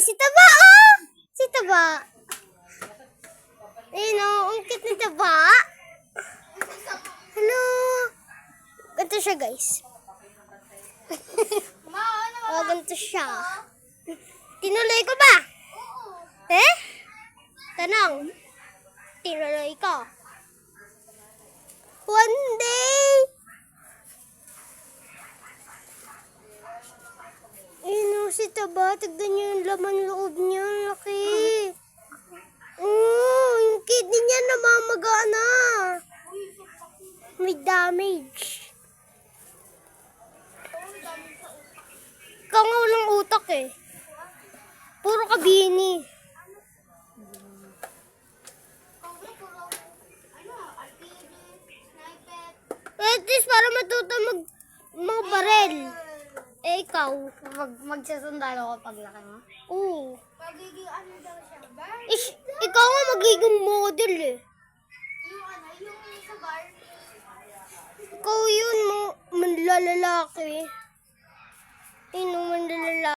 Si Taba, oh! Si Taba. Ayun, oh. Ang cute ni Taba. Hello. Ganito siya, guys. Oh, ganito siya. Tinuloy ko ba? Eh? Tanong. Tinuloy ko. One day. Ayun, si Taba. Tignan niyo yung laman loob niya. Laki. Yung kidney niya namamaga na. May damage. Ikaw nga walang utak eh. Puro kabini. At least para matuto mga barel. Eh, ikaw. Magsasundalo ko paglaki mo? Oo. Magiging ano daw siya? Ikaw nga magiging model eh. Yung sa bar. Ikaw yun, manlalalaki. Manlalalaki.